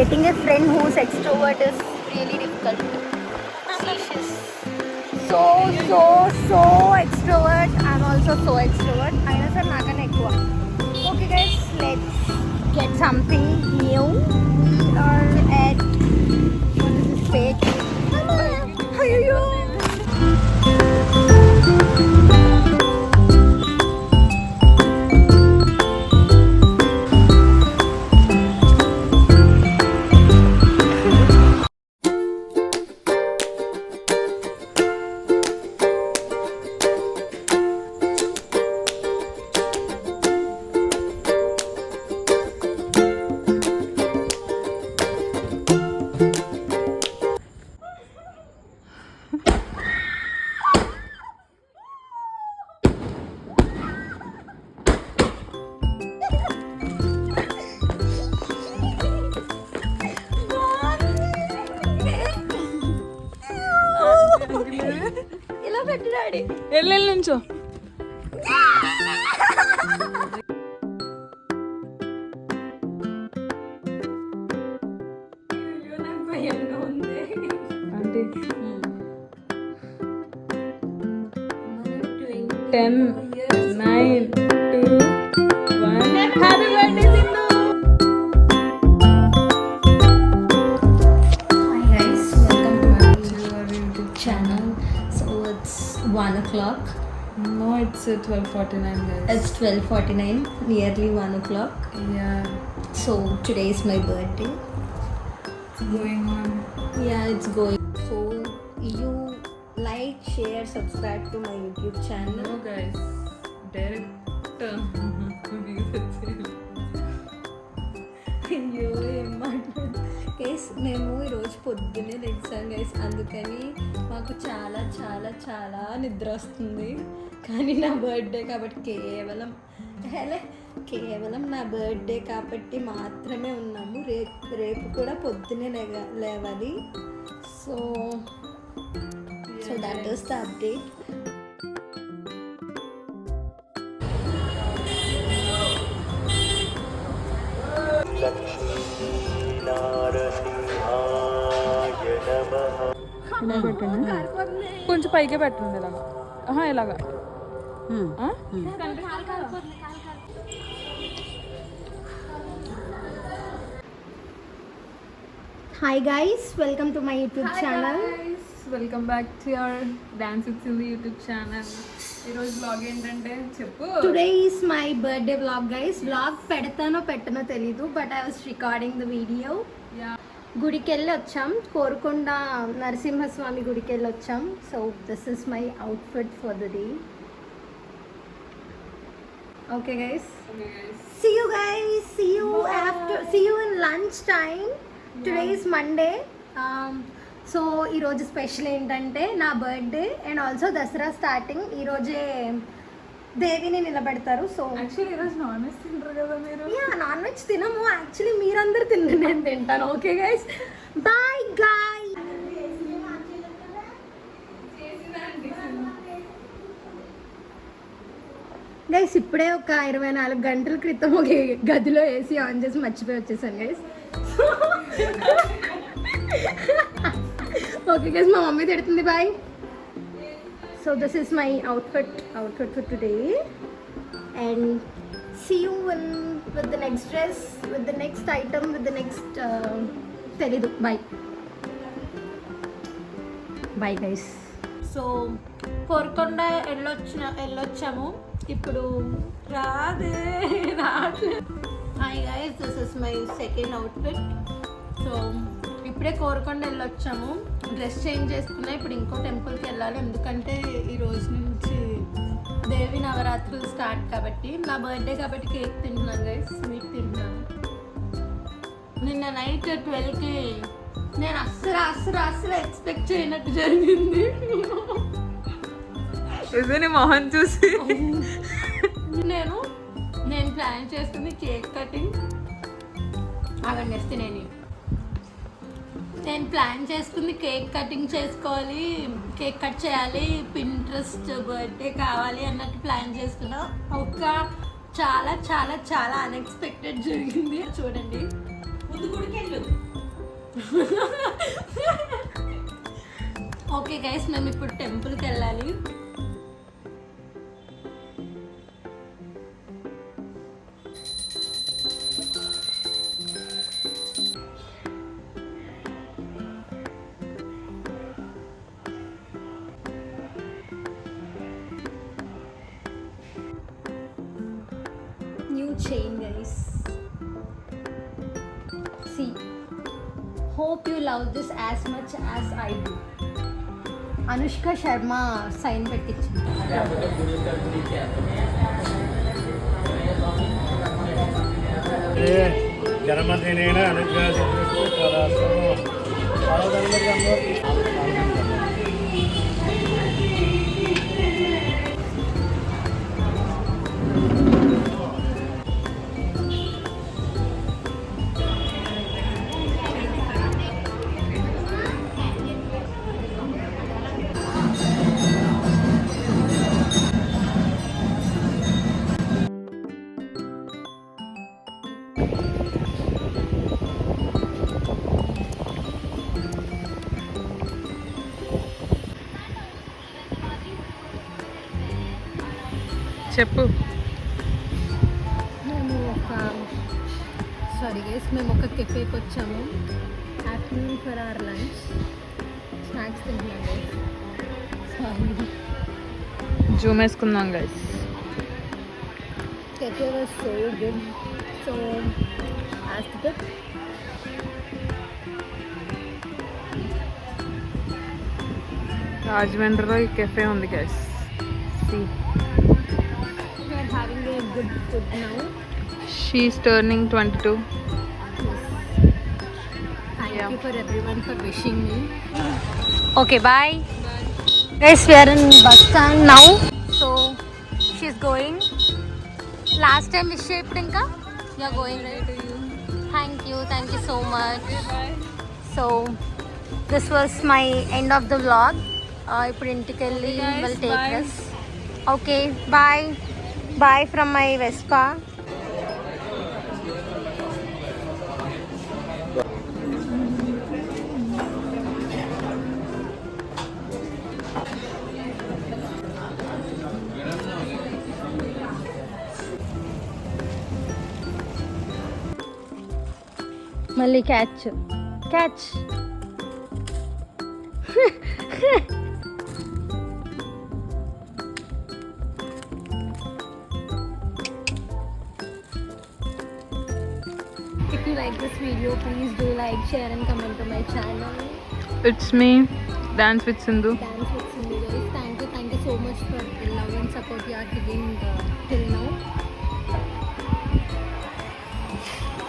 getting a friend who's extrovert is really difficult. She's so extrovert. I'm also so extrovert. I know sir ekkuva. Okay guys, let's get something new. Or at what is this page? Ayyo. ఇలా పెట్టాడి ఎల్లెల్ నుంచో అంటే 10 9 2 1 happy birthday Sindhu. Hi guys, welcome to my YouTube channel. So it's 1 o'clock. No, it's 12:49 guys. It's 12:49, nearly 1 o'clock. Yeah, So today is my birthday. it's going on. Yeah, it's going. So you like, share, subscribe to my YouTube channel. No guys, direct views వచ్చేది. అయ్యో ఏం మాట్లాడు guys, మేము ఈరోజు పొద్దున్నే తెచ్చాం guys. అందుకని మాకు చాలా చాలా చాలా నిద్ర వస్తుంది. కానీ నా బర్త్డే కాబట్టి కేవలం నా బర్త్డే కాబట్టి మాత్రమే ఉన్నాము. రేపు కూడా పొద్దున్నే లేవాలి. So that is the update. ఇలా పెట్టండి, కొంచెం పైకే పెట్టండి ఇలాగా. ఇలాగా hi guys, welcome to my YouTube channel. Welcome back to your dance with Sindhu YouTube channel. ఈరోజు బ్లాగ్ ఏంటంటే చెప్పు. Today is my birthday vlog guys. Vlog పెడతానో పెట్టనో తెలీదు, but I was recording the video. గుడికి వెళ్ళి వచ్చాం, కోరుకొండ నరసింహస్వామి గుడికి వెళ్ళి వచ్చాం. So this is my outfit for the day. Okay guys, see you in lunch time. Today is Monday. So ఈరోజు స్పెషల్ ఏంటంటే నా birthday and also Dasara starting. ఈరోజే దేవిని నిలబెడతారు. సో యాక్చువల్లీ ఈరోజు నాన్ వెజ్ తింటారు కదా మీరు? నాన్ వెజ్ తినము యాక్చువల్లీ, మీరందరూ తిన్న నేను తింటాను. Okay guys, bye guy. Guys ఇప్పుడే ఒక 24 గంటల క్రితం ఒక గదిలో ఏసీ ఆన్ చేసి మర్చిపోయి వచ్చేసాను గైస్. ఓకే గైస్, మా మమ్మీ తిడుతుంది. Bye. So this is my outfit for today and see you with the next dress, with the next item, with the next తెలీదు. Bye guys. సో కోరుకొండ వెళ్ళొచ్చాము. ఇప్పుడు రాదే. Hi guys, this is my second outfit. So ఇప్పుడే కోరుకొండ వెళ్ళొచ్చాము, dress change చేసుకున్నా. ఇప్పుడు ఇంకో టెంపుల్కి వెళ్ళాలి, ఎందుకంటే ఈ రోజు నుంచి దేవి నవరాత్రులు స్టార్ట్ కాబట్టి. నా బర్త్డే కాబట్టి కేక్ తింటున్నాను గైస్, స్వీట్ తింటున్నాను. నిన్న నైట్ 12కి నేను అస్సలు ఎక్స్పెక్ట్ చేయనట్టు జరిగింది. ఇదే మొహం చూసి నేను ప్లాన్ చేసుకుంది కేక్ కటింగ్. అవన్నీ వస్తే నేను ప్లాన్ చేసుకుంది కేక్ కటింగ్ చేసుకోవాలి, కేక్ కట్ చేయాలి, పింట్రెస్ట్ బర్త్డే కావాలి అన్నట్టు ప్లాన్ చేసుకున్నా. ఒక చాలా చాలా చాలా అన్ఎక్స్పెక్టెడ్ జరిగింది. చూడండి, ముందు గుడికి వెళ్ళు. ఓకే గైస్, మేము ఇప్పుడు టెంపుల్కి వెళ్ళాలి. New chain guys. See. Hope you love this as much as I do. Anushka Sharma sign పెట్టించింది. జన్మదినేన అనుగ్రహించు కళాశాల చెప్పు. మేము ఒక కెఫేకి వచ్చాము. Afternoon for hour lunch snacks తింటున్నాము. జూమ్ వేసుకుందాం guys. Cafe was so good. So asked it. రాజమండ్రిలో ఈ కెఫే ఉంది guys. See. We are having a good food now. She's turning 22. Thank Yeah. you for everyone for wishing me. Okay, bye. Guys, we are in bus stand now. So she's going. Last time wish cheppinka you are going, right? Thank you so much. Bye. So this was my end of the vlog. ఇప్పుడు ఇంటికి వెళ్ళి Okay, guys, will take bye. rest. Okay, bye from my Vespa. మళ్ళీ catch. If you like this video, please do like, share and comment to my channel. It's me, Dance with Sindhu. Dance with Sindhu guys. Thank you so much for the love and support you are giving till now.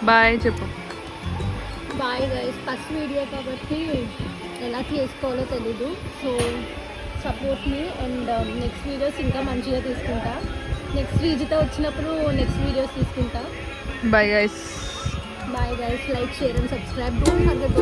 Bye చెప్పు. Bye guys. First video కాబట్టి ఎలా చేసుకోవాలో తెలీదు. So support me and next videos ఇంకా మంచిగా తీసుకుంటా. Next రీజితో వచ్చినప్పుడు నెక్స్ట్ వీడియోస్ తీసుకుంటా. Bye guys. Bye guys, like, share and subscribe. Don't forget.